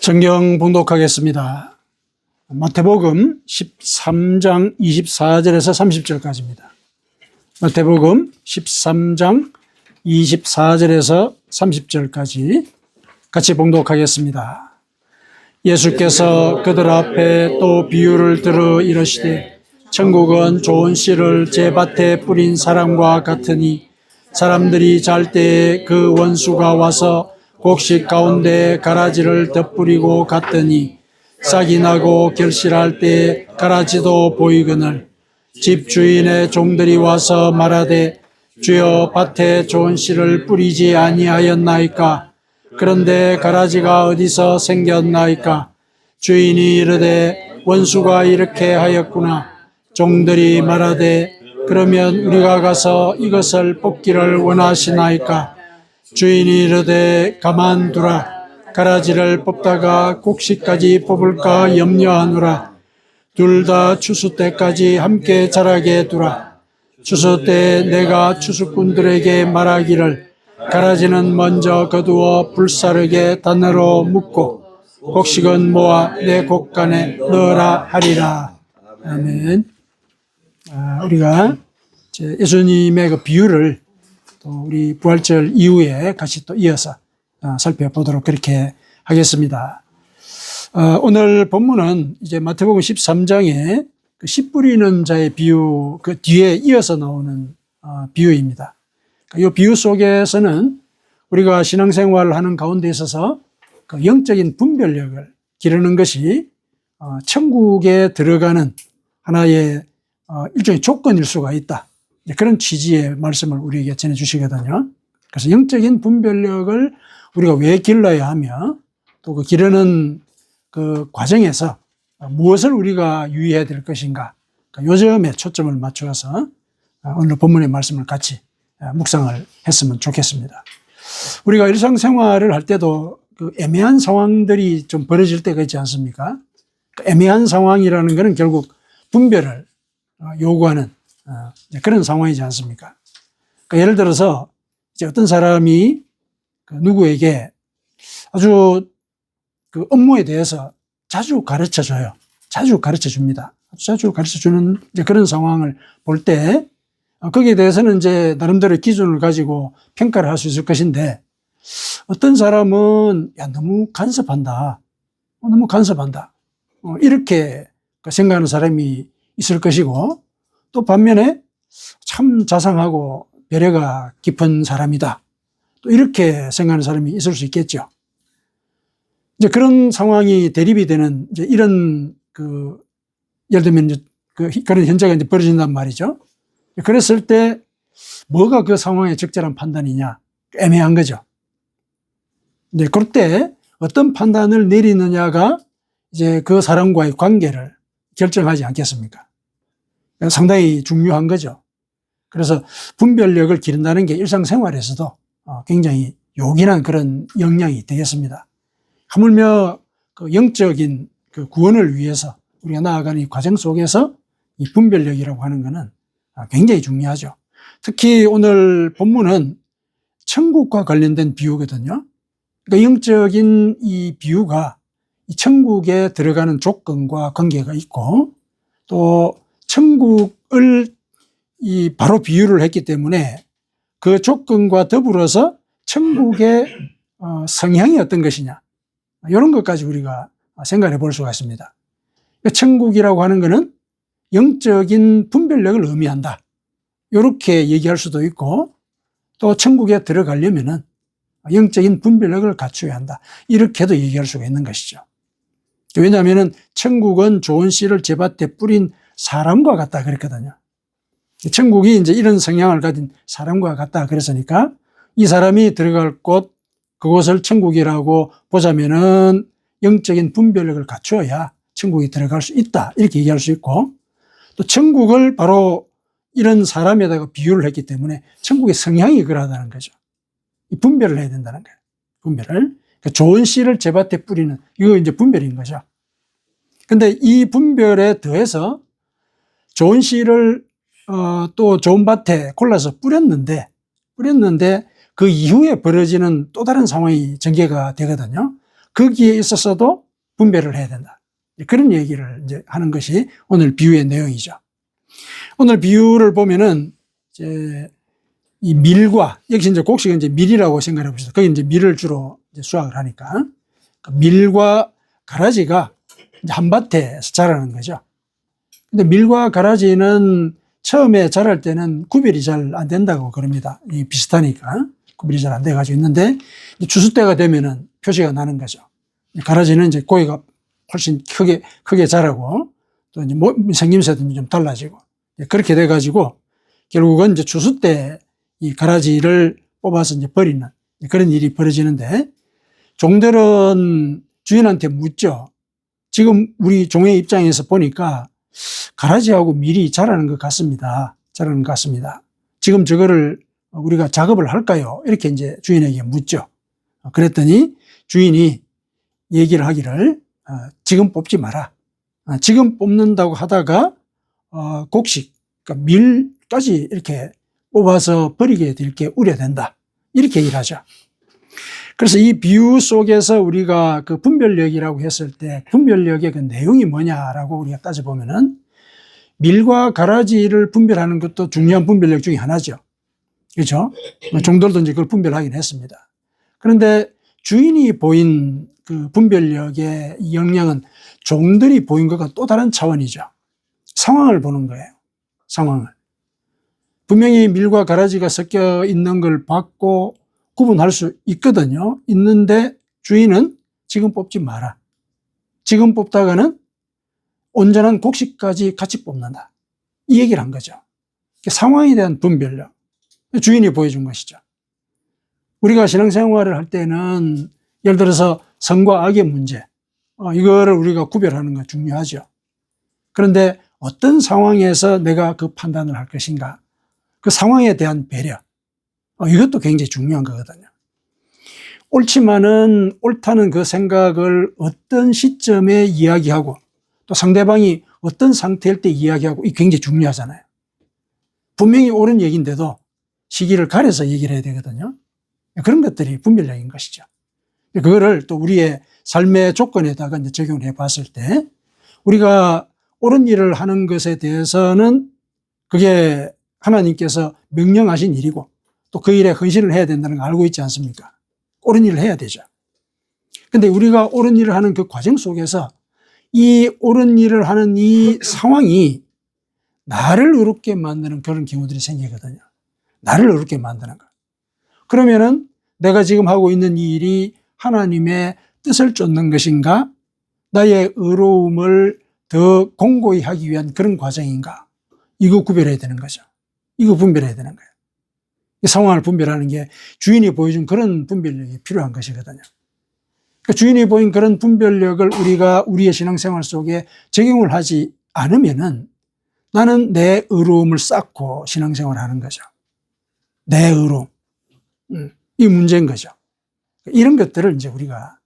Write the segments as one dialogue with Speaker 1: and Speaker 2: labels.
Speaker 1: 성경 봉독하겠습니다. 마태복음 13장 24절에서 30절까지입니다. 마태복음 13장 24절에서 30절까지 같이 봉독하겠습니다. 예수께서 그들 앞에 또 비유를 들어 이르시되 천국은 좋은 씨를 제 밭에 뿌린 사람과 같으니 사람들이 잘 때에 그 원수가 와서 곡식 가운데 가라지를 덧뿌리고 갔더니 싹이 나고 결실할 때에 가라지도 보이거늘 집 주인의 종들이 와서 말하되 주여 밭에 좋은 씨를 뿌리지 아니하였나이까? 그런데 가라지가 어디서 생겼나이까? 주인이 이르되 원수가 이렇게 하였구나. 종들이 말하되 그러면 우리가 가서 이것을 뽑기를 원하시나이까? 주인이 이르되 가만두라. 가라지를 뽑다가 곡식까지 뽑을까 염려하노라. 둘 다 추수 때까지 함께 자라게 두라. 추수 때 내가 추수꾼들에게 말하기를 가라지는 먼저 거두어 불사르게 단으로 묶고 곡식은 모아 내 곡간에 넣으라 하리라. 아멘. 우리가 예수님의 그 비유를 또 우리 부활절 이후에 같이 또 이어서 살펴보도록 그렇게 하겠습니다. 오늘 본문은 이제 마태복음 13장에 그 씨 뿌리는 자의 비유 그 뒤에 이어서 나오는 비유입니다. 이 비유 속에서는 우리가 신앙생활을 하는 가운데 있어서 그 영적인 분별력을 기르는 것이 천국에 들어가는 하나의 일종의 조건일 수가 있다. 그런 취지의 말씀을 우리에게 전해주시거든요. 그래서 영적인 분별력을 우리가 왜 길러야 하며 또 그 기르는 그 과정에서 무엇을 우리가 유의해야 될 것인가. 요 점에 초점을 맞추어서 오늘 본문의 말씀을 같이 묵상을 했으면 좋겠습니다. 우리가 일상생활을 할 때도 그 애매한 상황들이 좀 벌어질 때가 있지 않습니까? 애매한 상황이라는 것은 결국 분별을 요구하는 그런 상황이지 않습니까? 그러니까 예를 들어서 이제 어떤 사람이 누구에게 아주 그 업무에 대해서 자주 가르쳐 줘요. 자주 가르쳐 줍니다. 자주 가르쳐 주는 그런 상황을 볼 때 거기에 대해서는 이제 나름대로 기준을 가지고 평가를 할 수 있을 것인데 어떤 사람은 야, 너무 간섭한다. 너무 간섭한다. 이렇게 생각하는 사람이 있을 것이고 또 반면에 참 자상하고 배려가 깊은 사람이다. 또 이렇게 생각하는 사람이 있을 수 있겠죠. 이제 그런 상황이 대립이 되는 이제 이런 예를 들면 이제 그런 현재가 이제 벌어진단 말이죠. 그랬을 때 뭐가 그 상황의 적절한 판단이냐? 애매한 거죠. 이제 그럴 때 어떤 판단을 내리느냐가 이제 그 사람과의 관계를 결정하지 않겠습니까? 상당히 중요한 거죠. 그래서 분별력을 기른다는 게 일상생활에서도 굉장히 요긴한 그런 역량이 되겠습니다. 하물며 그 영적인 그 구원을 위해서 우리가 나아가는 이 과정 속에서 이 분별력이라고 하는 것은 굉장히 중요하죠. 특히 오늘 본문은 천국과 관련된 비유거든요. 그러니까 영적인 이 비유가 이 천국에 들어가는 조건과 관계가 있고 또 천국을 바로 비유를 했기 때문에 그 조건과 더불어서 천국의 성향이 어떤 것이냐 이런 것까지 우리가 생각해 볼 수가 있습니다. 천국이라고 하는 것은 영적인 분별력을 의미한다. 이렇게 얘기할 수도 있고 또 천국에 들어가려면은 영적인 분별력을 갖춰야 한다. 이렇게도 얘기할 수가 있는 것이죠. 왜냐하면 천국은 좋은 씨를 제 밭에 뿌린 사람과 같다 그랬거든요. 천국이 이제 이런 성향을 가진 사람과 같다 그랬으니까 이 사람이 들어갈 곳 그곳을 천국이라고 보자면은 영적인 분별력을 갖추어야 천국에 들어갈 수 있다 이렇게 얘기할 수 있고 또 천국을 바로 이런 사람에다가 비유를 했기 때문에 천국의 성향이 그러하다는 거죠. 분별을 해야 된다는 거예요. 분별을. 그러니까 좋은 씨를 제 밭에 뿌리는 이거 이제 분별인 거죠. 근데 이 분별에 더해서 좋은 씨를 또 좋은 밭에 골라서 뿌렸는데 그 이후에 벌어지는 또 다른 상황이 전개가 되거든요. 거기에 있어서도 분별을 해야 된다. 그런 얘기를 이제 하는 것이 오늘 비유의 내용이죠. 오늘 비유를 보면은 이제 이 밀과, 여기 이제 곡식은 이제 밀이라고 생각해 봅시다. 거기 이제 밀을 주로 이제 수확을 하니까. 밀과 가라지가 이제 한밭에서 자라는 거죠. 근데 밀과 가라지는 처음에 자랄 때는 구별이 잘 안 된다고 그럽니다. 이 비슷하니까. 구별이 잘 안 돼가지고 있는데, 주수 때가 되면은 표시가 나는 거죠. 가라지는 이제 고기가 훨씬 크게 자라고, 또 이제 생김새도 좀 달라지고, 그렇게 돼가지고, 결국은 이제 주수 때 이 가라지를 뽑아서 이제 버리는 그런 일이 벌어지는데, 종들은 주인한테 묻죠. 지금 우리 종의 입장에서 보니까 가라지하고 밀이 자라는 것 같습니다. 자라는 것 같습니다. 지금 저거를 우리가 작업을 할까요? 이렇게 이제 주인에게 묻죠. 그랬더니 주인이 얘기를 하기를, 지금 뽑지 마라. 지금 뽑는다고 하다가 곡식, 그러니까 밀까지 이렇게 뽑아서 버리게 될 게 우려된다. 이렇게 얘기를 하죠. 그래서 이 비유 속에서 우리가 그 분별력이라고 했을 때 분별력의 그 내용이 뭐냐라고 우리가 따져보면은 밀과 가라지를 분별하는 것도 중요한 분별력 중에 하나죠. 그렇죠? 종들도 이제 그걸 분별하긴 했습니다. 그런데 주인이 보인 그 분별력의 영향은 종들이 보인 것과 또 다른 차원이죠. 상황을 보는 거예요. 상황을. 분명히 밀과 가라지가 섞여 있는 걸 봤고 구분할 수 있거든요. 있는데 주인은 지금 뽑지 마라. 지금 뽑다가는 온전한 곡식까지 같이 뽑는다. 이 얘기를 한 거죠. 상황에 대한 분별력. 주인이 보여준 것이죠. 우리가 신앙생활을 할 때는 예를 들어서 선과 악의 문제, 이거를 우리가 구별하는 거 중요하죠. 그런데 어떤 상황에서 내가 그 판단을 할 것인가, 그 상황에 대한 배려, 이것도 굉장히 중요한 거거든요. 옳지만은 옳다는 그 생각을 어떤 시점에 이야기하고 또 상대방이 어떤 상태일 때 이야기하고, 이게 굉장히 중요하잖아요. 분명히 옳은 얘기인데도 시기를 가려서 얘기를 해야 되거든요. 그런 것들이 분별력인 것이죠. 그거를 또 우리의 삶의 조건에다가 이제 적용을 해 봤을 때 우리가 옳은 일을 하는 것에 대해서는 그게 하나님께서 명령하신 일이고 또 그 일에 헌신을 해야 된다는 걸 알고 있지 않습니까? 옳은 일을 해야 되죠. 근데 우리가 옳은 일을 하는 그 과정 속에서 이 옳은 일을 하는 이 상황이 나를 의롭게 만드는 그런 경우들이 생기거든요. 나를 의롭게 만드는 거. 그러면은 내가 지금 하고 있는 이 일이 하나님의 뜻을 쫓는 것인가? 나의 의로움을 더 공고히 하기 위한 그런 과정인가? 이거 구별해야 되는 거죠. 이거 분별해야 되는 거예요. 이 상황을 분별하는 게 주인이 보여준 그런 분별력이 필요한 것이거든요. 그러니까 주인이 보인 그런 분별력을 우리가 우리의 신앙생활 속에 적용을 하지 않으면은 나는 내 의로움을 쌓고 신앙생활을 하는 거죠. 내 의로움. 이 문제인 거죠. 이런 것들을 이제 우리가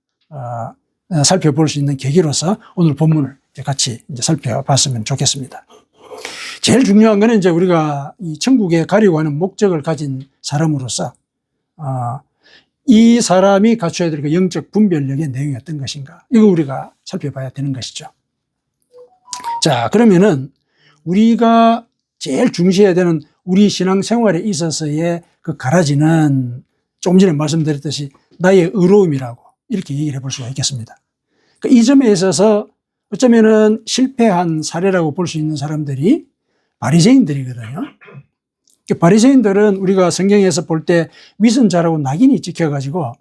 Speaker 1: 살펴볼 수 있는 계기로서 오늘 본문을 같이 이제 살펴봤으면 좋겠습니다. 제일 중요한 거는 이제 우리가 이 천국에 가려고 하는 목적을 가진 사람으로서 이 사람이 갖춰야 될 그 영적 분별력의 내용이 어떤 것인가, 이거 우리가 살펴봐야 되는 것이죠. 자, 그러면은 우리가 제일 중시해야 되는 우리 신앙생활에 있어서의 그 가라지는 조금 전에 말씀드렸듯이 나의 의로움이라고 이렇게 얘기를 해볼 수가 있겠습니다. 이 점에 있어서 어쩌면은 실패한 사례라고 볼 수 있는 사람들이 바리새인들이거든요. 바리새인들은 우리가 성경에서 볼 때 위선자라고 낙인이 찍혀가지고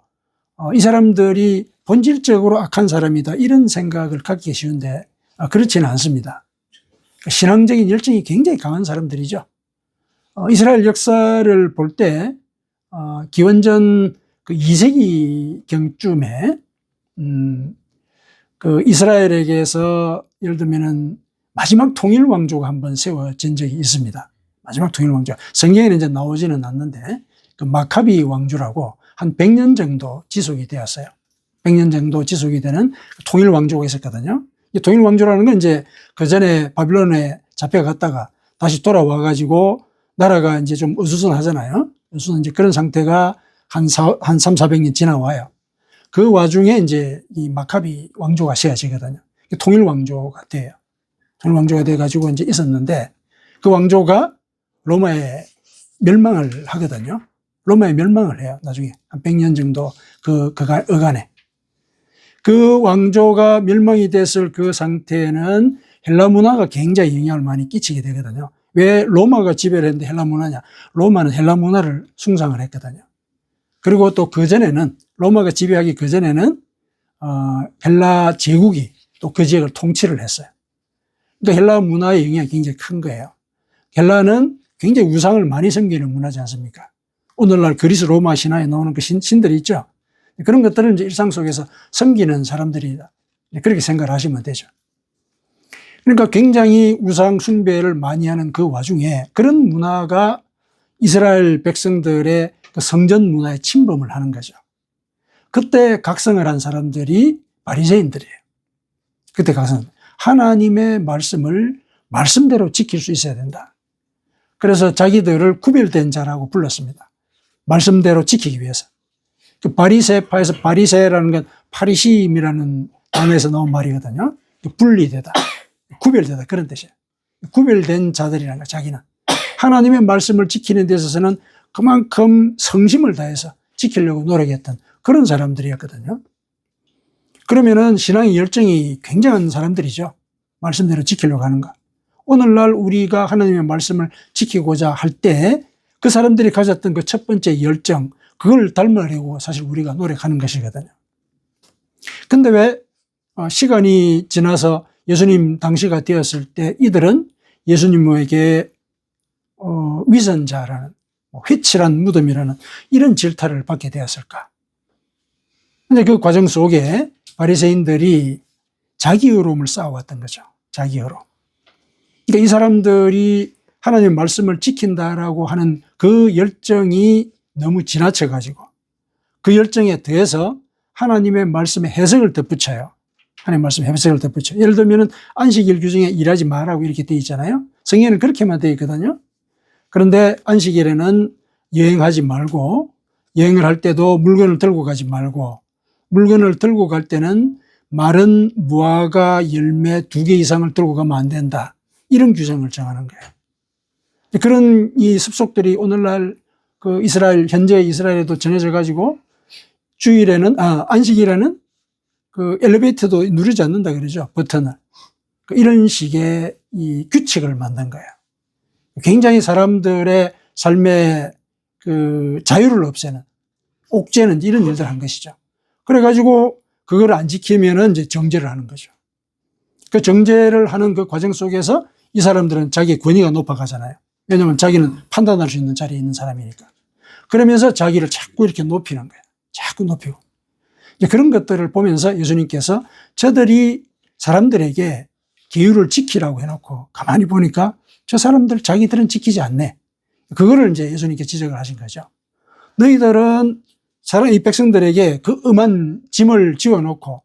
Speaker 1: 이 사람들이 본질적으로 악한 사람이다 이런 생각을 갖기 쉬운데 그렇지는 않습니다. 신앙적인 열정이 굉장히 강한 사람들이죠. 이스라엘 역사를 볼 때 기원전 그 2세기경쯤에 그 이스라엘에게서 예를 들면은 마지막 통일 왕조가 한번 세워진 적이 있습니다. 마지막 통일 왕조. 성경에는 이제 나오지는 않는데 그 마카비 왕조라고 한 100년 정도 지속이 되었어요. 100년 정도 지속이 되는 통일 왕조가 있었거든요. 이 통일 왕조라는 건 이제 그 전에 바빌론에 잡혀갔다가 다시 돌아와 가지고 나라가 이제 좀 어수선하잖아요. 어수선 이제 그런 상태가 한 300, 400년 지나와요. 그 와중에 이제 이 마카비 왕조가 세워지거든요. 통일 왕조가 돼요. 통일 왕조가 돼가지고 이제 있었는데 그 왕조가 로마에 멸망을 하거든요. 로마에 멸망을 해요. 나중에 한 100년 정도 그 어간에. 그 왕조가 멸망이 됐을 그 상태에는 헬라 문화가 굉장히 영향을 많이 끼치게 되거든요. 왜 로마가 지배를 했는데 헬라 문화냐? 로마는 헬라 문화를 숭상을 했거든요. 그리고 또 그전에는 로마가 지배하기 그전에는 헬라 제국이 또 그 지역을 통치를 했어요. 그러니까 헬라 문화의 영향이 굉장히 큰 거예요. 헬라는 굉장히 우상을 많이 섬기는 문화지 않습니까? 오늘날 그리스 로마 신화에 나오는 그 신들이 있죠. 그런 것들을 이제 일상 속에서 섬기는 사람들이다. 그렇게 생각을 하시면 되죠. 그러니까 굉장히 우상 숭배를 많이 하는 그 와중에 그런 문화가 이스라엘 백성들의 그 성전 문화에 침범을 하는 거죠. 그때 각성을 한 사람들이 바리새인들이에요. 그때 각성. 하나님의 말씀을 말씀대로 지킬 수 있어야 된다. 그래서 자기들을 구별된 자라고 불렀습니다. 말씀대로 지키기 위해서. 그 바리새파에서 바리새라는 건 파리시임이라는 단어에서 나온 말이거든요. 분리되다, 구별되다 그런 뜻이에요. 구별된 자들이라는 거예요. 자기는 하나님의 말씀을 지키는 데 있어서는 그만큼 성심을 다해서 지키려고 노력했던 그런 사람들이었거든요. 그러면은 신앙의 열정이 굉장한 사람들이죠. 말씀대로 지키려고 하는 거. 오늘날 우리가 하나님의 말씀을 지키고자 할 때 그 사람들이 가졌던 그 첫 번째 열정, 그걸 닮으려고 사실 우리가 노력하는 것이거든요. 근데 왜 시간이 지나서 예수님 당시가 되었을 때 이들은 예수님에게 위선자라는 회칠한 무덤이라는 이런 질타를 받게 되었을까? 근데 그 과정 속에 바리새인들이 자기 의로움을 쌓아왔던 거죠. 자기 의로움. 그러니까 이 사람들이 하나님의 말씀을 지킨다라고 하는 그 열정이 너무 지나쳐가지고 그 열정에 더해서 하나님의 말씀의 해석을 덧붙여요. 하나님의 말씀의 해석을 덧붙여요. 예를 들면 안식일 규정에 일하지 말라고 이렇게 되어 있잖아요. 성경에는 그렇게만 되어 있거든요. 그런데 안식일에는 여행하지 말고 여행을 할 때도 물건을 들고 가지 말고 물건을 들고 갈 때는 마른 무화과 열매 2개 이상을 들고 가면 안 된다. 이런 규정을 정하는 거예요. 그런 이 습속들이 오늘날 그 현재 이스라엘에도 전해져 가지고 주일에는, 안식일에는 그 엘리베이터도 누르지 않는다 그러죠. 버튼을. 이런 식의 이 규칙을 만든 거예요. 굉장히 사람들의 삶의 그 자유를 없애는, 옥죄는 이런 일들을 한 것이죠. 그래가지고 그걸 안 지키면은 이제 정죄를 하는 거죠. 그 정죄를 하는 그 과정 속에서 이 사람들은 자기의 권위가 높아가잖아요. 왜냐하면 자기는 판단할 수 있는 자리에 있는 사람이니까. 그러면서 자기를 자꾸 이렇게 높이는 거예요. 자꾸 높이고. 이제 그런 것들을 보면서 예수님께서 저들이 사람들에게 계율을 지키라고 해놓고 가만히 보니까 저 사람들 자기들은 지키지 않네. 그거를 이제 예수님께 지적을 하신 거죠. 너희들은 이 백성들에게 그 음한 짐을 지워놓고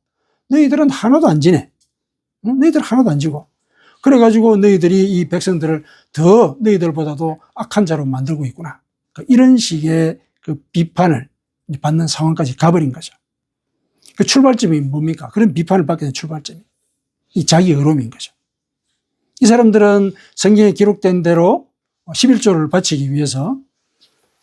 Speaker 1: 너희들은 하나도 안 지네. 너희들 하나도 안 지고. 그래가지고 너희들이 이 백성들을 더 너희들보다도 악한 자로 만들고 있구나. 이런 식의 그 비판을 받는 상황까지 가버린 거죠. 그 출발점이 뭡니까? 그런 비판을 받게 된 출발점이 이 자기 의로움인 거죠. 이 사람들은 성경에 기록된 대로 11조를 바치기 위해서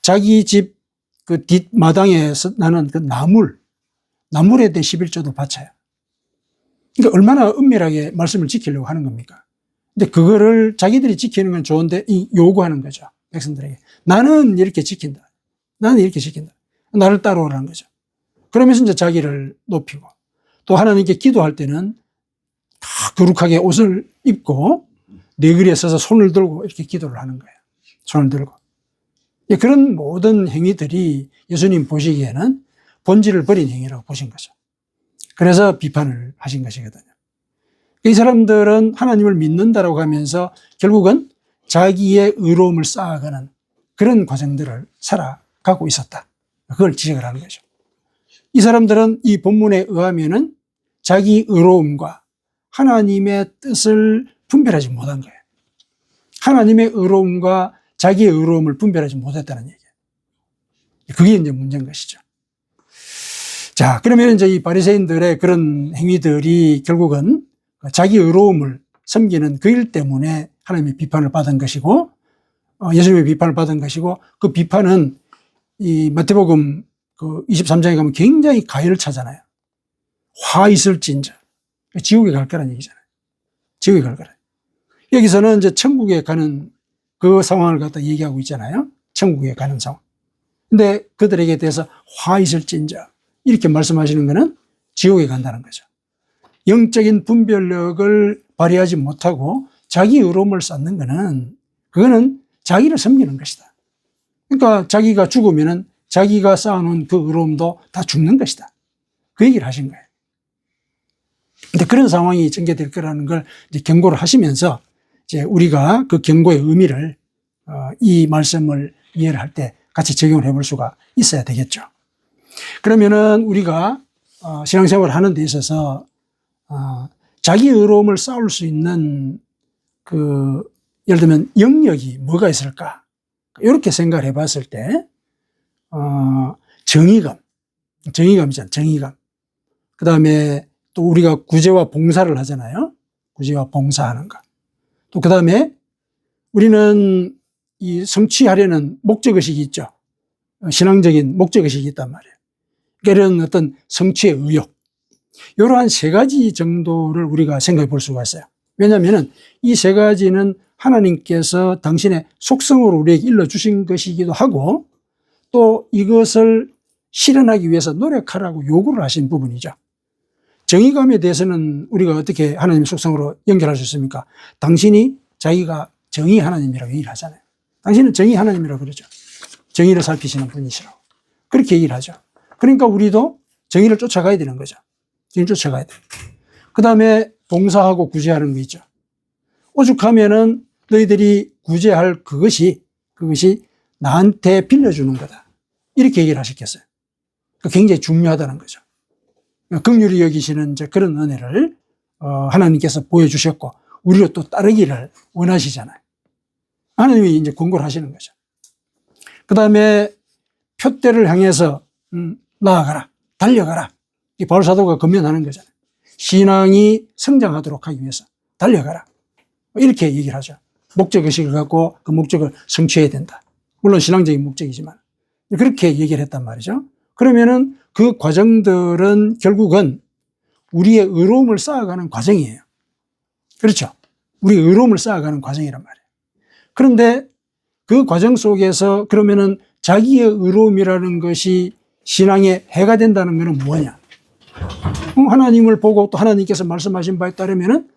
Speaker 1: 자기 집 그 뒷마당에 나는 그 나물에 대한 11조도 바쳐요. 그러니까 얼마나 은밀하게 말씀을 지키려고 하는 겁니까? 근데 그거를 자기들이 지키는 건 좋은데 요구하는 거죠. 백성들에게. 나는 이렇게 지킨다. 나는 이렇게 지킨다. 나를 따라오라는 거죠. 그러면서 이제 자기를 높이고 또 하나님께 기도할 때는 다 거룩하게 옷을 입고 네거리에 서서 손을 들고 이렇게 기도를 하는 거예요. 손을 들고. 그런 모든 행위들이 예수님 보시기에는 본질을 버린 행위라고 보신 거죠. 그래서 비판을 하신 것이거든요. 이 사람들은 하나님을 믿는다라고 하면서 결국은 자기의 의로움을 쌓아가는 그런 과정들을 살아가고 있었다. 그걸 지적을 하는 거죠. 이 사람들은 이 본문에 의하면은 자기 의로움과 하나님의 뜻을 분별하지 못한 거예요. 하나님의 의로움과 자기의 의로움을 분별하지 못했다는 얘기예요. 그게 이제 문제인 것이죠. 자, 그러면 이제 이 바리새인들의 그런 행위들이 결국은 자기 의로움을 섬기는 그 일 때문에 하나님의 비판을 받은 것이고, 예수님의 비판을 받은 것이고, 그 비판은 이 마태복음 그 23장에 가면 굉장히 가열을 차잖아요. 화 있을진저. 지옥에 갈 거란 얘기잖아요. 지옥에 갈 거라. 여기서는 이제 천국에 가는 그 상황을 갖다 얘기하고 있잖아요. 천국에 가는 상황. 근데 그들에게 대해서 화 있을진저. 이렇게 말씀하시는 것은 지옥에 간다는 거죠. 영적인 분별력을 발휘하지 못하고 자기 의로움을 쌓는 것은 그거는 자기를 섬기는 것이다. 그러니까 자기가 죽으면은 자기가 쌓아놓은 그 의로움도 다 죽는 것이다. 그 얘기를 하신 거예요. 근데 그런 상황이 전개될 거라는 걸 이제 경고를 하시면서 이제 우리가 그 경고의 의미를 이 말씀을 이해를 할 때 같이 적용을 해볼 수가 있어야 되겠죠. 그러면은 우리가 신앙생활을 하는 데 있어서 자기 의로움을 쌓을 수 있는 그 예를 들면 영역이 뭐가 있을까? 이렇게 생각을 해봤을 때 정의감이잖아요. 정의감. 그 다음에 또 우리가 구제와 봉사를 하잖아요. 구제와 봉사하는 것. 또 그 다음에 우리는 이 성취하려는 목적의식이 있죠. 신앙적인 목적의식이 있단 말이에요. 그러니까 이런 어떤 성취의 의욕. 이러한 세 가지 정도를 우리가 생각해 볼 수가 있어요. 왜냐하면 이 세 가지는 하나님께서 당신의 속성으로 우리에게 일러주신 것이기도 하고 또 이것을 실현하기 위해서 노력하라고 요구를 하신 부분이죠. 정의감에 대해서는 우리가 어떻게 하나님의 속성으로 연결할 수 있습니까? 당신이 자기가 정의 하나님이라고 얘기를 하잖아요. 당신은 정의 하나님이라고 그러죠. 정의를 살피시는 분이시라고. 그렇게 얘기를 하죠. 그러니까 우리도 정의를 쫓아가야 되는 거죠. 정의를 쫓아가야 돼요. 그 다음에 봉사하고 구제하는 거 있죠. 오죽하면은 너희들이 구제할 그것이 나한테 빌려주는 거다. 이렇게 얘기를 하셨겠어요. 굉장히 중요하다는 거죠. 긍휼히 여기시는 이제 그런 은혜를 하나님께서 보여주셨고 우리로 또 따르기를 원하시잖아요. 하나님이 이제 권고를 하시는 거죠. 그 다음에 표대를 향해서 나아가라, 달려가라. 이 바울 사도가 권면하는 거잖아요. 신앙이 성장하도록 하기 위해서 달려가라. 이렇게 얘기를 하죠. 목적의식을 갖고 그 목적을 성취해야 된다. 물론 신앙적인 목적이지만 그렇게 얘기를 했단 말이죠. 그러면은 그 과정들은 결국은 우리의 의로움을 쌓아가는 과정이에요. 그렇죠. 우리의 의로움을 쌓아가는 과정이란 말이에요. 그런데 그 과정 속에서 그러면은 자기의 의로움이라는 것이 신앙에 해가 된다는 것은 뭐냐? 하나님을 보고 또 하나님께서 말씀하신 바에 따르면은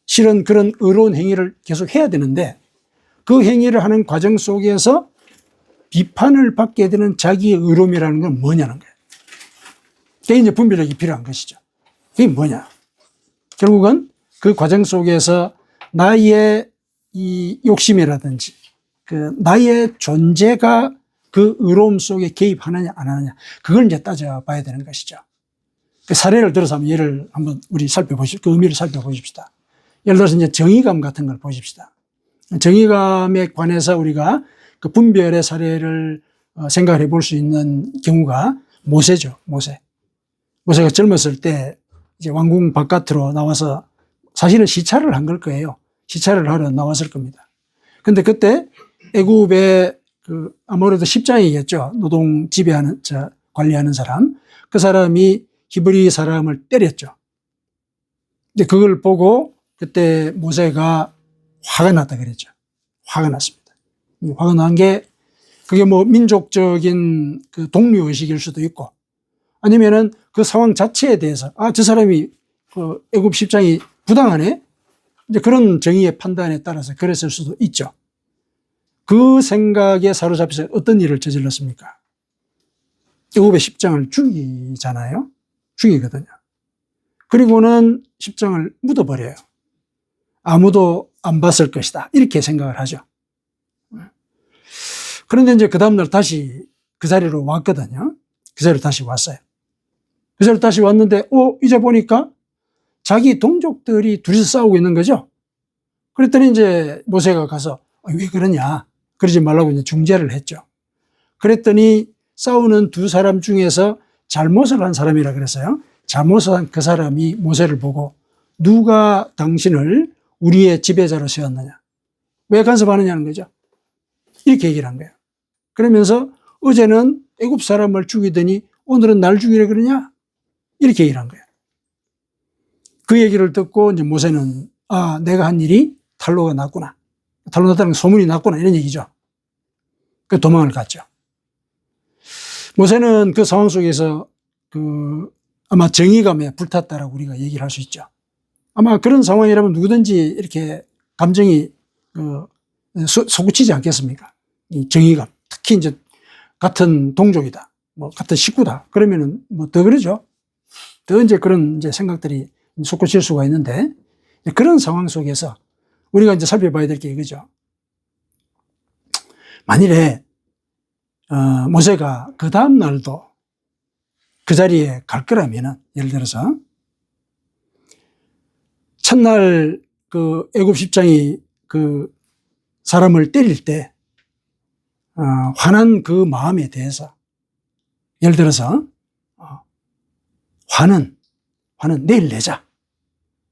Speaker 1: 실은 그런 의로운 행위를 계속 해야 되는데 그 행위를 하는 과정 속에서 비판을 받게 되는 자기의 의로움이라는 건 뭐냐는 거예요. 그게 이제 분별력이 필요한 것이죠. 그게 뭐냐? 결국은 그 과정 속에서 나의 이 욕심이라든지 그 나의 존재가 그 의로움 속에 개입하느냐 안 하느냐 그걸 이제 따져봐야 되는 것이죠. 그 사례를 들어서 한번 예를 한번 우리 그 의미를 살펴보십시다. 예를 들어서 이제 정의감 같은 걸 보십시다. 정의감에 관해서 우리가 그 분별의 사례를 생각해 볼 수 있는 경우가 모세죠. 모세가 젊었을 때 이제 왕궁 바깥으로 나와서 사실은 시찰을 한 걸 거예요. 시찰을 하러 나왔을 겁니다. 근데 그때 애굽의 그 아무래도 십장이겠죠. 노동 지배하는, 관리하는 사람. 그 사람이 히브리 사람을 때렸죠. 근데 그걸 보고 그때 모세가 화가 났다 그랬죠. 화가 났습니다. 화가 난 게 그게 뭐 민족적인 그 동료의식일 수도 있고 아니면은 그 상황 자체에 대해서 저 사람이 그 애굽 십장이 부당하네? 이제 그런 정의의 판단에 따라서 그랬을 수도 있죠. 그 생각에 사로잡혀서 어떤 일을 저질렀습니까? 애굽의 십장을 죽이잖아요. 죽이거든요. 그리고는 십장을 묻어버려요. 아무도 안 봤을 것이다. 이렇게 생각을 하죠. 그런데 이제 그 다음날 다시 그 자리로 왔거든요. 그 자리로 다시 왔어요. 그 자리로 다시 왔는데, 이제 보니까 자기 동족들이 둘이서 싸우고 있는 거죠. 그랬더니 이제 모세가 가서 왜 그러냐. 그러지 말라고 이제 중재를 했죠. 그랬더니 싸우는 두 사람 중에서 잘못을 한 사람이라 그랬어요. 잘못을 한 그 사람이 모세를 보고 누가 당신을 우리의 지배자로 세웠느냐? 왜 간섭하느냐는 거죠. 이렇게 얘기를 한 거예요. 그러면서 어제는 애굽 사람을 죽이더니 오늘은 날 죽이려 그러냐? 이렇게 얘기를 한 거예요. 그 얘기를 듣고 이제 모세는 내가 한 일이 탈로가 났구나. 탈로 났다는 소문이 났구나. 이런 얘기죠. 그 도망을 갔죠. 모세는 그 상황 속에서 아마 정의감에 불탔다라고 우리가 얘기를 할 수 있죠. 아마 그런 상황이라면 누구든지 이렇게 감정이 솟구치지 않겠습니까? 이 정의감. 특히 이제 같은 동족이다. 뭐 같은 식구다. 그러면은 뭐 더 그러죠. 더 이제 그런 이제 생각들이 솟구칠 수가 있는데 그런 상황 속에서 우리가 이제 살펴봐야 될 게 이거죠. 만일에 모세가 그 다음 날도 그 자리에 갈 거라면은 예를 들어서 첫날 그 애굽 십장이 그 사람을 때릴 때 화난 그 마음에 대해서 예를 들어서 화는 내일 내자.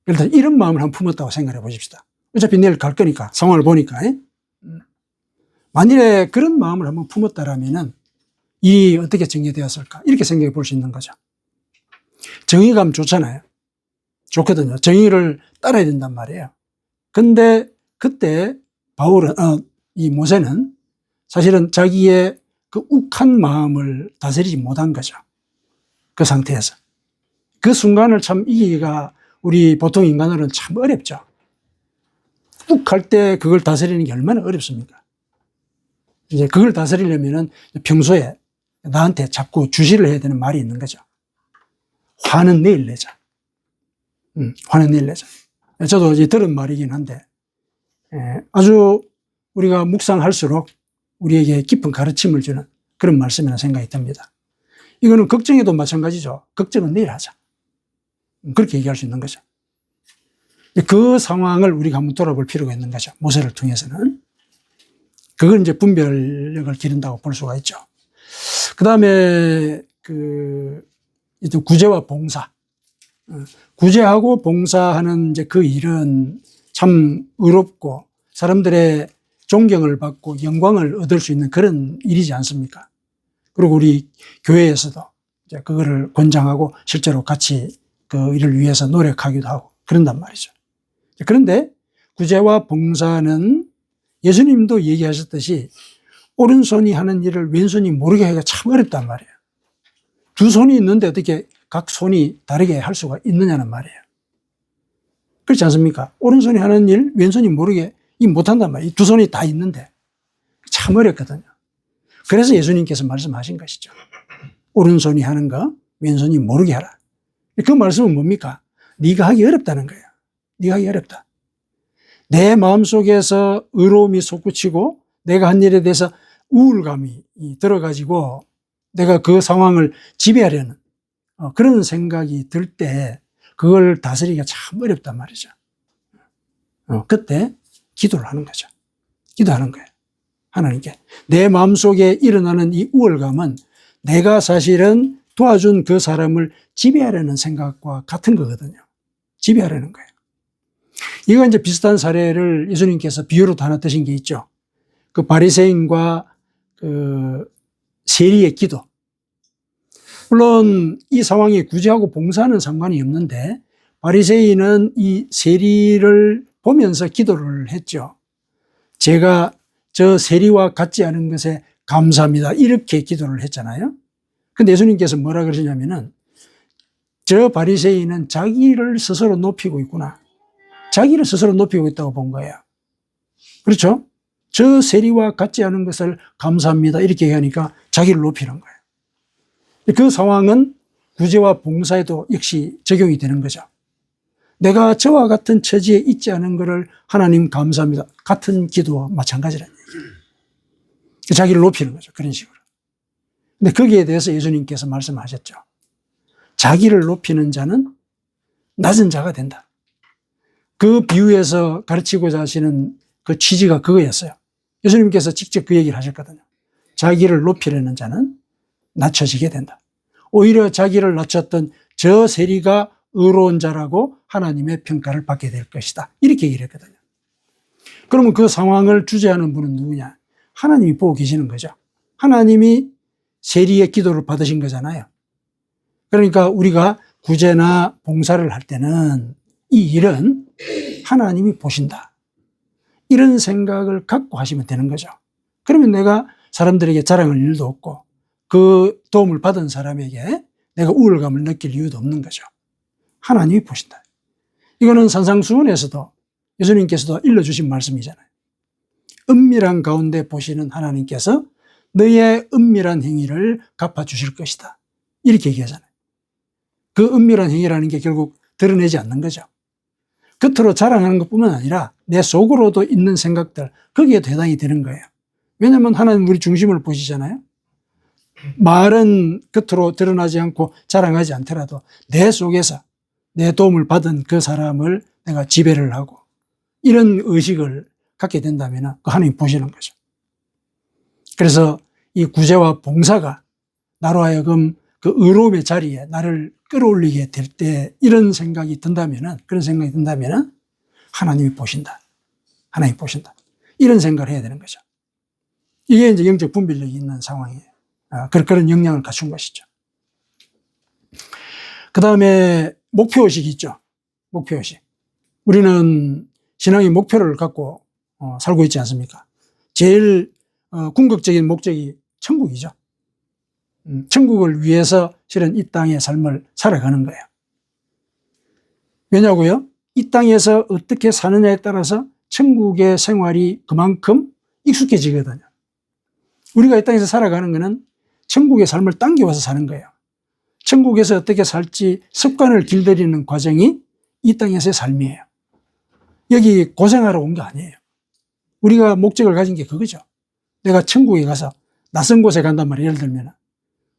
Speaker 1: 예를 들어 이런 마음을 한번 품었다고 생각해 보십시다. 어차피 내일 갈 거니까 상황을 보니까. 만일에 그런 마음을 한번 품었다라면은 일이 어떻게 전개되었을까? 이렇게 생각해 볼 수 있는 거죠. 정의감 좋잖아요. 좋거든요. 정의를 따라야 된단 말이에요. 근데 그때 이 모세는 사실은 자기의 그 욱한 마음을 다스리지 못한 거죠. 그 상태에서. 그 순간을 참 이기기가 우리 보통 인간으로는 참 어렵죠. 욱할 때 그걸 다스리는 게 얼마나 어렵습니까? 이제 그걸 다스리려면은 평소에 나한테 자꾸 주시를 해야 되는 말이 있는 거죠. 화는 내일 내자. 화는 내일 내자. 저도 이제 들은 말이긴 한데, 아주 우리가 묵상할수록 우리에게 깊은 가르침을 주는 그런 말씀이라는 생각이 듭니다. 이거는 걱정에도 마찬가지죠. 걱정은 내일 하자. 그렇게 얘기할 수 있는 거죠. 그 상황을 우리가 한번 돌아볼 필요가 있는 거죠. 모세를 통해서는. 그걸 이제 분별력을 기른다고 볼 수가 있죠. 그 다음에 구제와 봉사. 구제하고 봉사하는 이제 그 일은 참 의롭고 사람들의 존경을 받고 영광을 얻을 수 있는 그런 일이지 않습니까? 그리고 우리 교회에서도 이제 그거를 권장하고 실제로 같이 그 일을 위해서 노력하기도 하고 그런단 말이죠. 그런데 구제와 봉사는 예수님도 얘기하셨듯이 오른손이 하는 일을 왼손이 모르게 하기가 참 어렵단 말이에요. 두 손이 있는데 어떻게 각 손이 다르게 할 수가 있느냐는 말이에요. 그렇지 않습니까? 오른손이 하는 일 왼손이 모르게 못한단 말이에요. 두 손이 다 있는데 참 어렵거든요. 그래서 예수님께서 말씀하신 것이죠. 오른손이 하는 거 왼손이 모르게 하라. 그 말씀은 뭡니까? 네가 하기 어렵다는 거예요. 네가 하기 어렵다. 내 마음속에서 의로움이 솟구치고 내가 한 일에 대해서 우울감이 들어가지고 내가 그 상황을 지배하려는 그런 생각이 들 때 그걸 다스리기가 참 어렵단 말이죠. 그때 기도를 하는 거죠. 기도하는 거예요. 하나님께. 내 마음속에 일어나는 이 우월감은 내가 사실은 도와준 그 사람을 지배하려는 생각과 같은 거거든요. 지배하려는 거예요. 이거 이제 비슷한 사례를 예수님께서 비유로 하나 드신 게 있죠. 그 바리새인과 그 세리의 기도. 물론 이 상황이 구제하고 봉사하는 상관이 없는데 바리새인은 이 세리를 보면서 기도를 했죠. 제가 저 세리와 같지 않은 것에 감사합니다. 이렇게 기도를 했잖아요. 근데 예수님께서 뭐라 그러시냐면은 저 바리새인은 자기를 스스로 높이고 있구나. 자기를 스스로 높이고 있다고 본 거예요. 그렇죠? 저 세리와 같지 않은 것을 감사합니다. 이렇게 얘기하니까 자기를 높이는 거예요. 그 상황은 구제와 봉사에도 역시 적용이 되는 거죠. 내가 저와 같은 처지에 있지 않은 것을 하나님 감사합니다. 같은 기도와 마찬가지라는 얘기예요. 자기를 높이는 거죠. 그런 식으로. 근데 거기에 대해서 예수님께서 말씀하셨죠. 자기를 높이는 자는 낮은 자가 된다. 그 비유에서 가르치고자 하시는 그 취지가 그거였어요. 예수님께서 직접 그 얘기를 하셨거든요. 자기를 높이려는 자는 낮춰지게 된다. 오히려 자기를 낮췄던 저 세리가 의로운 자라고 하나님의 평가를 받게 될 것이다. 이렇게 얘기를 했거든요. 그러면 그 상황을 주재하는 분은 누구냐? 하나님이 보고 계시는 거죠. 하나님이 세리의 기도를 받으신 거잖아요. 그러니까 우리가 구제나 봉사를 할 때는 이 일은 하나님이 보신다. 이런 생각을 갖고 하시면 되는 거죠. 그러면 내가 사람들에게 자랑할 일도 없고 그 도움을 받은 사람에게 내가 우월감을 느낄 이유도 없는 거죠. 하나님이 보신다. 이거는 산상수훈에서도 예수님께서도 일러주신 말씀이잖아요. 은밀한 가운데 보시는 하나님께서 너의 은밀한 행위를 갚아주실 것이다. 이렇게 얘기하잖아요. 그 은밀한 행위라는 게 결국 드러내지 않는 거죠. 겉으로 자랑하는 것뿐만 아니라 내 속으로도 있는 생각들, 거기에도 해당이 되는 거예요. 왜냐하면 하나님 우리 중심을 보시잖아요. 말은 겉으로 드러나지 않고 자랑하지 않더라도 내 속에서 내 도움을 받은 그 사람을 내가 지배를 하고 이런 의식을 갖게 된다면 하나님 보시는 거죠. 그래서 이 구제와 봉사가 나로 하여금 그 의로움의 자리에 나를 끌어올리게 될 때 이런 생각이 든다면은, 그런 생각이 든다면은 하나님이 보신다. 하나님이 보신다. 이런 생각을 해야 되는 거죠. 이게 이제 영적 분별력이 있는 상황이에요. 그런 역량을 갖춘 것이죠. 그 다음에 목표의식이 있죠. 목표의식. 우리는 신앙의 목표를 갖고 살고 있지 않습니까? 제일 궁극적인 목적이 천국이죠. 천국을 위해서 실은 이 땅의 삶을 살아가는 거예요. 왜냐고요? 이 땅에서 어떻게 사느냐에 따라서 천국의 생활이 그만큼 익숙해지거든요. 우리가 이 땅에서 살아가는 것은 천국의 삶을 당겨와서 사는 거예요. 천국에서 어떻게 살지 습관을 길들이는 과정이 이 땅에서의 삶이에요. 여기 고생하러 온 게 아니에요. 우리가 목적을 가진 게 그거죠. 내가 천국에 가서 낯선 곳에 간단 말이에요. 예를 들면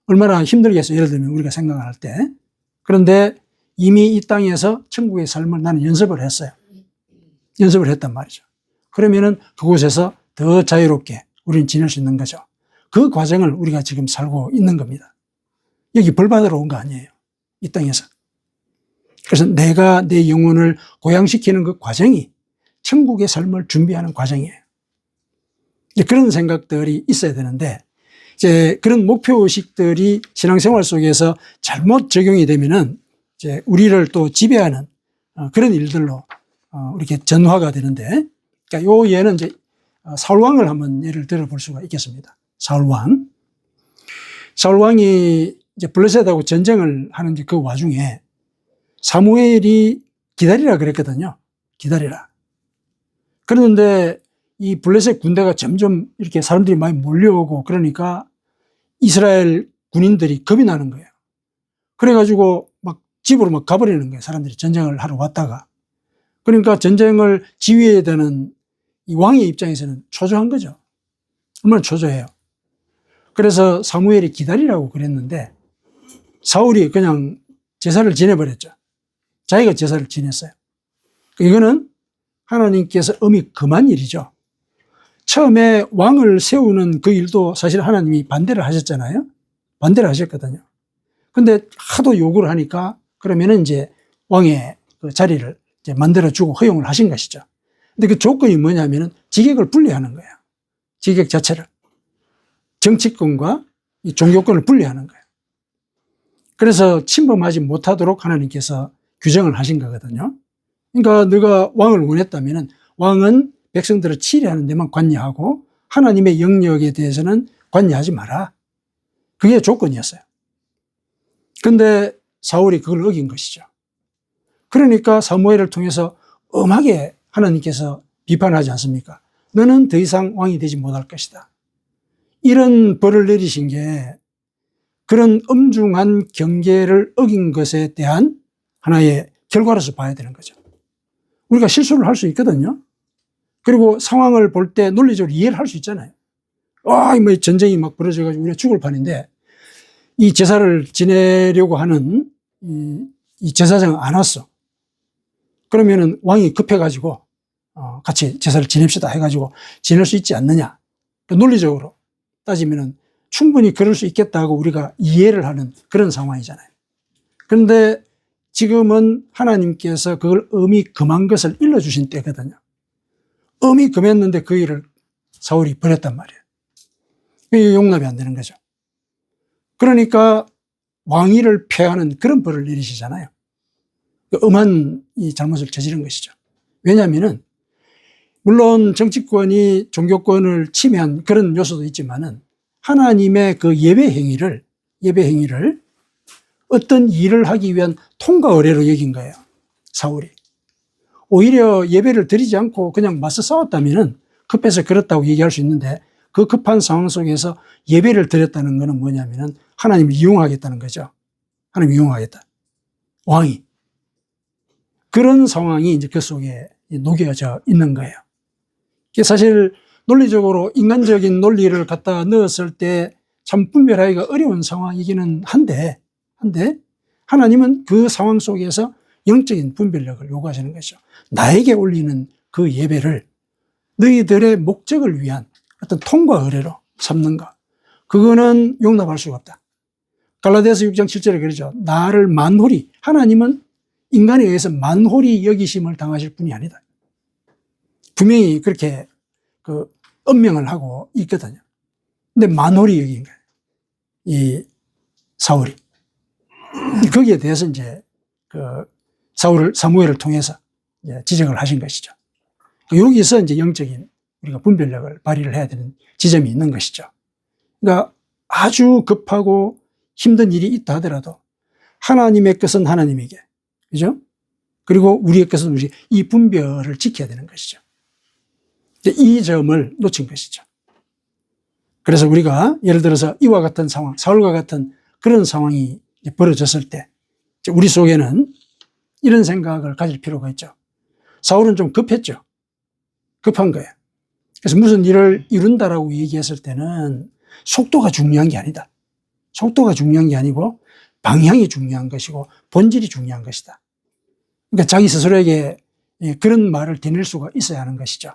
Speaker 1: 얼마나 힘들겠어요. 예를 들면 우리가 생각할 때. 그런데 이미 이 땅에서 천국의 삶을 나는 연습을 했어요. 연습을 했단 말이죠. 그러면은 그곳에서 더 자유롭게 우리는 지낼 수 있는 거죠. 그 과정을 우리가 지금 살고 있는 겁니다. 여기 벌 받으러 온 거 아니에요. 이 땅에서. 그래서 내가 내 영혼을 고양시키는 그 과정이 천국의 삶을 준비하는 과정이에요. 이제 그런 생각들이 있어야 되는데, 이제 그런 목표의식들이 신앙생활 속에서 잘못 적용이 되면은 이제 우리를 또 지배하는 그런 일들로 이렇게 전화가 되는데, 그러니까 요 예는 이제 사울왕을 한번 예를 들어볼 수가 있겠습니다. 사울왕. 사울왕이 이제 블레셋하고 전쟁을 하는 그 와중에 사무엘이 기다리라 그랬거든요. 기다리라. 그런데 이 블레셋 군대가 점점 이렇게 사람들이 많이 몰려오고 그러니까 이스라엘 군인들이 겁이 나는 거예요. 그래가지고 막 집으로 막 가버리는 거예요. 사람들이 전쟁을 하러 왔다가. 그러니까 전쟁을 지휘해야 되는 이 왕의 입장에서는 초조한 거죠. 얼마나 초조해요. 그래서 사무엘이 기다리라고 그랬는데 사울이 그냥 제사를 지내버렸죠. 자기가 제사를 지냈어요. 이거는 하나님께서 엄히 금한 일이죠. 처음에 왕을 세우는 그 일도 사실 하나님이 반대를 하셨잖아요. 반대를 하셨거든요. 근데 하도 요구를 하니까 그러면은 이제 왕의 그 자리를 이제 만들어주고 허용을 하신 것이죠. 근데 그 조건이 뭐냐면은 직액을 분리하는 거예요. 직액 자체를. 정치권과 이 종교권을 분리하는 거예요. 그래서 침범하지 못하도록 하나님께서 규정을 하신 거거든요. 그러니까 너가 왕을 원했다면은 왕은 백성들을 치리하는 데만 관여하고 하나님의 영역에 대해서는 관여하지 마라. 그게 조건이었어요. 그런데 사울이 그걸 어긴 것이죠. 그러니까 사무엘을 통해서 엄하게 하나님께서 비판하지 않습니까? 너는 더 이상 왕이 되지 못할 것이다. 이런 벌을 내리신 게 그런 엄중한 경계를 어긴 것에 대한 하나의 결과로서 봐야 되는 거죠. 우리가 실수를 할 수 있거든요. 그리고 상황을 볼 때 논리적으로 이해를 할 수 있잖아요. 뭐 전쟁이 막 벌어져가지고 우리가 죽을 판인데 이 제사를 지내려고 하는 이 제사장은 안 왔어. 그러면은 왕이 급해가지고 같이 제사를 지냅시다 해가지고 지낼 수 있지 않느냐. 논리적으로 따지면은 충분히 그럴 수 있겠다고 우리가 이해를 하는 그런 상황이잖아요. 그런데 지금은 하나님께서 그걸 엄히 금한 것을 일러주신 때거든요. 엄히 금했는데 그 일을 사울이 버렸단 말이에요. 이게 용납이 안 되는 거죠. 그러니까 왕위를 폐하는 그런 벌을 내리시잖아요. 엄한 이 잘못을 저지른 것이죠. 왜냐하면은 물론 정치권이 종교권을 침해한 그런 요소도 있지만은 하나님의 그 예배 행위를 어떤 일을 하기 위한 통과 의례로 여긴 거예요. 사울이. 오히려 예배를 드리지 않고 그냥 맞서 싸웠다면은 급해서 그렇다고 얘기할 수 있는데 그 급한 상황 속에서 예배를 드렸다는 것은 뭐냐면은 하나님을 이용하겠다는 거죠. 하나님을 이용하겠다. 왕이. 그런 상황이 이제 그 속에 녹여져 있는 거예요. 사실 논리적으로 인간적인 논리를 갖다 넣었을 때 참 분별하기가 어려운 상황이기는 한데 하나님은 그 상황 속에서 영적인 분별력을 요구하시는 것이죠. 나에게 올리는 그 예배를 너희들의 목적을 위한 어떤 통과 의례로 삼는가. 그거는 용납할 수가 없다. 갈라디아서 6장 7절에 그러죠. 나를 만홀히, 하나님은 인간에 의해서 만홀히 여기심을 당하실 분이 아니다. 분명히 그렇게 그 엄명을 하고 있거든요. 근데 만홀히 여긴 거예요. 이 사울이. 거기에 대해서 이제 그 사무엘을 통해서 이제 지적을 하신 것이죠. 여기서 이제 영적인 우리가 분별력을 발휘를 해야 되는 지점이 있는 것이죠. 그러니까 아주 급하고 힘든 일이 있다 하더라도 하나님의 것은 하나님에게, 그죠? 그리고 우리의 것은 우리, 이 분별을 지켜야 되는 것이죠. 이 점을 놓친 것이죠. 그래서 우리가 예를 들어서 이와 같은 상황, 사울과 같은 그런 상황이 벌어졌을 때 우리 속에는 이런 생각을 가질 필요가 있죠. 사울은 좀 급했죠. 급한 거예요. 그래서 무슨 일을 이룬다라고 얘기했을 때는 속도가 중요한 게 아니다. 속도가 중요한 게 아니고 방향이 중요한 것이고 본질이 중요한 것이다. 그러니까 자기 스스로에게 그런 말을 되낼 수가 있어야 하는 것이죠.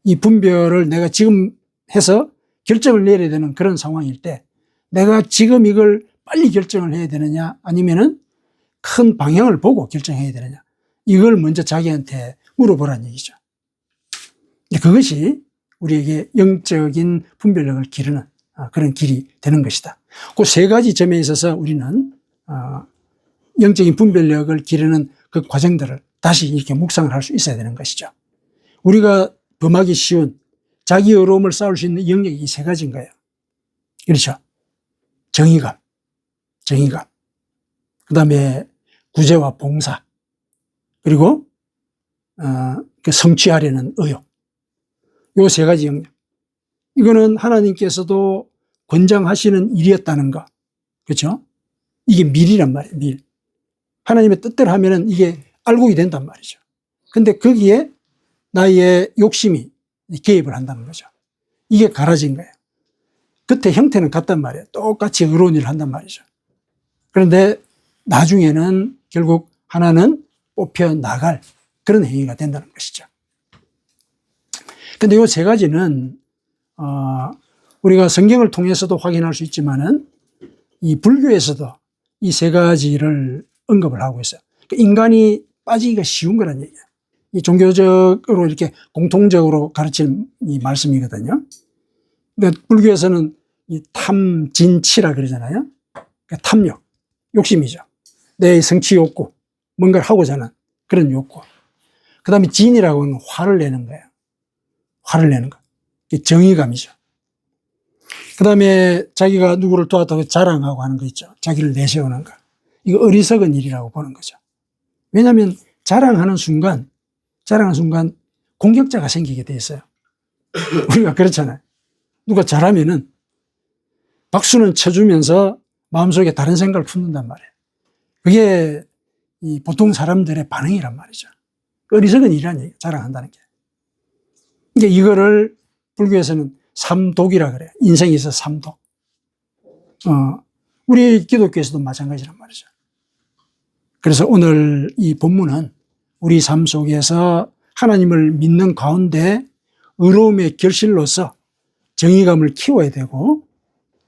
Speaker 1: 이 분별을 내가 지금 해서 결정을 내려야 되는 그런 상황일 때 내가 지금 이걸 빨리 결정을 해야 되느냐 아니면은 큰 방향을 보고 결정해야 되느냐 이걸 먼저 자기한테 물어보라는 얘기죠. 그것이 우리에게 영적인 분별력을 기르는 그런 길이 되는 것이다. 그 세 가지 점에 있어서 우리는 영적인 분별력을 기르는 그 과정들을 다시 이렇게 묵상을 할 수 있어야 되는 것이죠. 우리가 범하기 쉬운 자기 어려움을 쌓을 수 있는 영역이 이 세 가지인 거예요. 그렇죠? 정의감, 그 다음에 구제와 봉사, 그리고 성취하려는 의욕. 요 세 가지 영역. 이거는 하나님께서도 권장하시는 일이었다는 거. 그렇죠? 이게 밀이란 말이에요, 밀. 하나님의 뜻대로 하면은 이게 알곡이 된단 말이죠. 근데 거기에 나의 욕심이 개입을 한다는 거죠. 이게 갈라진 거예요. 겉에 형태는 같단 말이에요. 똑같이 의로운 일을 한단 말이죠. 그런데 나중에는 결국 하나는 뽑혀 나갈 그런 행위가 된다는 것이죠. 근데 이 세 가지는, 우리가 성경을 통해서도 확인할 수 있지만은 이 불교에서도 이 세 가지를 언급을 하고 있어요. 인간이 빠지기가 쉬운 거란 얘기예요. 이 종교적으로 이렇게 공통적으로 가르치는 이 말씀이거든요. 그러니까 불교에서는 이 탐진치라 그러잖아요. 그러니까 탐욕, 욕심이죠. 내 성취 욕구, 뭔가를 하고자 하는 그런 욕구. 그 다음에 진이라고 하는 화를 내는 거예요. 화를 내는 거. 정의감이죠. 그 다음에 자기가 누구를 도왔다고 자랑하고 하는 거 있죠. 자기를 내세우는 거. 이거 어리석은 일이라고 보는 거죠. 왜냐하면 자랑하는 순간 공격자가 생기게 돼 있어요. 우리가 그렇잖아요. 누가 잘하면은 박수는 쳐주면서 마음속에 다른 생각을 품는단 말이에요. 그게 이 보통 사람들의 반응이란 말이죠. 어리석은 일이라는 얘기예요. 자랑한다는 게. 그러니까 이거를 불교에서는 삼독이라 그래요. 인생에 있어서 삼독. 우리 기독교에서도 마찬가지란 말이죠. 그래서 오늘 이 본문은 우리 삶 속에서 하나님을 믿는 가운데 의로움의 결실로서 정의감을 키워야 되고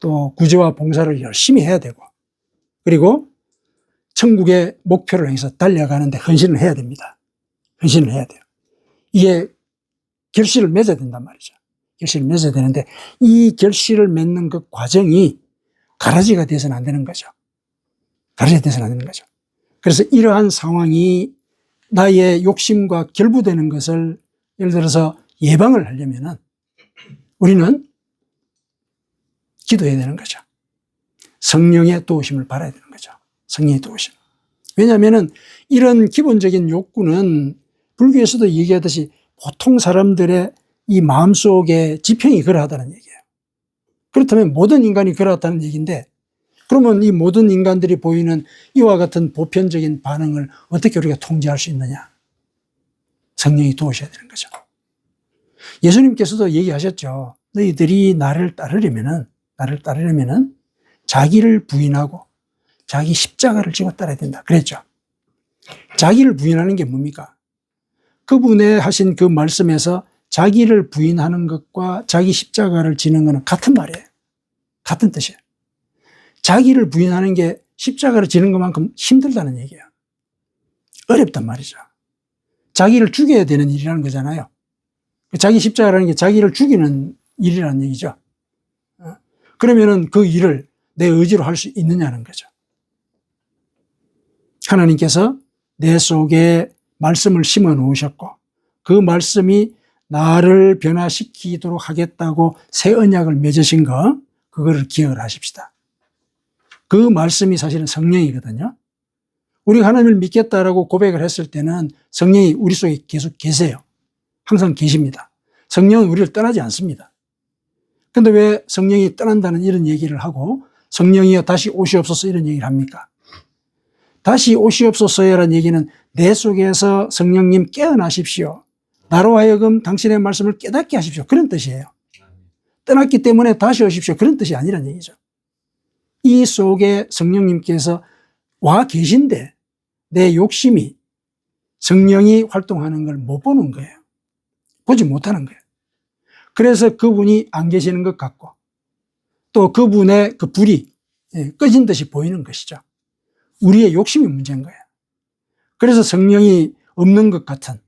Speaker 1: 또 구제와 봉사를 열심히 해야 되고, 그리고 천국의 목표를 향해서 달려가는데 헌신을 해야 됩니다. 헌신을 해야 돼요. 이게 결실을 맺어야 된단 말이죠. 결실을 맺어야 되는데 이 결실을 맺는 그 과정이 가라지가 돼서는 안 되는 거죠. 가라지가 돼서는 안 되는 거죠. 그래서 이러한 상황이 나의 욕심과 결부되는 것을 예를 들어서 예방을 하려면은 우리는 기도해야 되는 거죠. 성령의 도우심을 받아야 되는 거죠. 성령의 도우심. 왜냐하면은 이런 기본적인 욕구는 불교에서도 얘기하듯이 보통 사람들의 이 마음속에 지평이 그러하다는 얘기예요. 그렇다면 모든 인간이 그러하다는 얘기인데, 그러면 이 모든 인간들이 보이는 이와 같은 보편적인 반응을 어떻게 우리가 통제할 수 있느냐? 성령이 도우셔야 되는 거죠. 예수님께서도 얘기하셨죠. 너희들이 나를 따르려면은 자기를 부인하고 자기 십자가를 지고 따라야 된다. 그랬죠. 자기를 부인하는 게 뭡니까? 그분의 하신 그 말씀에서 자기를 부인하는 것과 자기 십자가를 지는 것은 같은 말이에요. 같은 뜻이에요. 자기를 부인하는 게 십자가를 지는 것만큼 힘들다는 얘기예요. 어렵단 말이죠. 자기를 죽여야 되는 일이라는 거잖아요. 자기 십자가라는 게 자기를 죽이는 일이라는 얘기죠. 그러면은 그 일을 내 의지로 할 수 있느냐는 거죠. 하나님께서 내 속에 말씀을 심어 놓으셨고 그 말씀이 나를 변화시키도록 하겠다고 새 언약을 맺으신 거, 그거를 기억을 하십시다. 그 말씀이 사실은 성령이거든요. 우리가 하나님을 믿겠다라고 고백을 했을 때는 성령이 우리 속에 계속 계세요. 항상 계십니다. 성령은 우리를 떠나지 않습니다. 근데 왜 성령이 떠난다는 이런 얘기를 하고 성령이여 다시 오시옵소서 이런 얘기를 합니까? 다시 오시옵소서라는 얘기는 내 속에서 성령님 깨어나십시오. 나로 하여금 당신의 말씀을 깨닫게 하십시오. 그런 뜻이에요. 떠났기 때문에 다시 오십시오. 그런 뜻이 아니란 얘기죠. 이 속에 성령님께서 와 계신데 내 욕심이 성령이 활동하는 걸 못 보는 거예요. 보지 못하는 거예요. 그래서 그분이 안 계시는 것 같고 또 그분의 그 불이 꺼진 듯이 보이는 것이죠. 우리의 욕심이 문제인 거예요. 그래서 성령이 없는 것 같은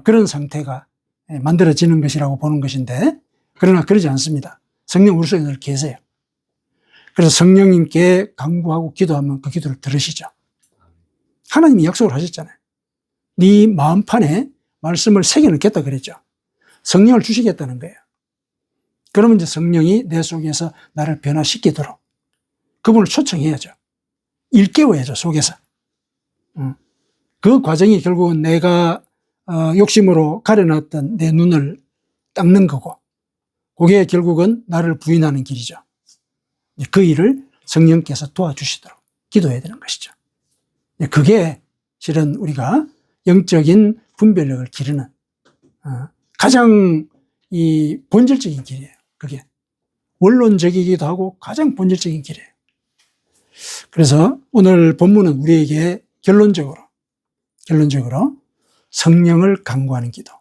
Speaker 1: 그런 상태가 만들어지는 것이라고 보는 것인데, 그러나 그러지 않습니다. 성령 우리 속에 늘 계세요. 그래서 성령님께 간구하고 기도하면 그 기도를 들으시죠. 하나님이 약속을 하셨잖아요. 네 마음판에 말씀을 새겨넣겠다 그랬죠. 성령을 주시겠다는 거예요. 그러면 이제 성령이 내 속에서 나를 변화시키도록 그분을 초청해야죠. 일깨워야죠, 속에서. 그 과정이 결국은 내가 욕심으로 가려놨던 내 눈을 닦는 거고, 그게 결국은 나를 부인하는 길이죠. 그 일을 성령께서 도와주시도록 기도해야 되는 것이죠. 그게 실은 우리가 영적인 분별력을 기르는 가장 이 본질적인 길이에요. 그게 원론적이기도 하고 가장 본질적인 길이에요. 그래서 오늘 본문은 우리에게 결론적으로 성령을 간구하는 기도,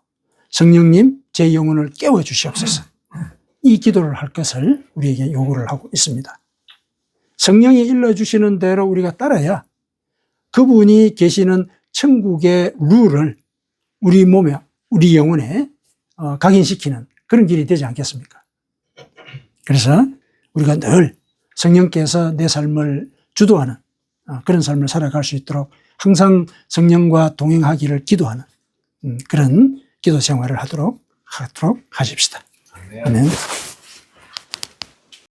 Speaker 1: 성령님 제 영혼을 깨워 주시옵소서, 이 기도를 할 것을 우리에게 요구를 하고 있습니다. 성령이 일러주시는 대로 우리가 따라야 그분이 계시는 천국의 룰을 우리 몸에, 우리 영혼에 각인시키는 그런 길이 되지 않겠습니까? 그래서 우리가 늘 성령께서 내 삶을 주도하는 그런 삶을 살아갈 수 있도록 항상 성령과 동행하기를 기도하는 그런 기도 생활을 하도록 하십시다. 아멘.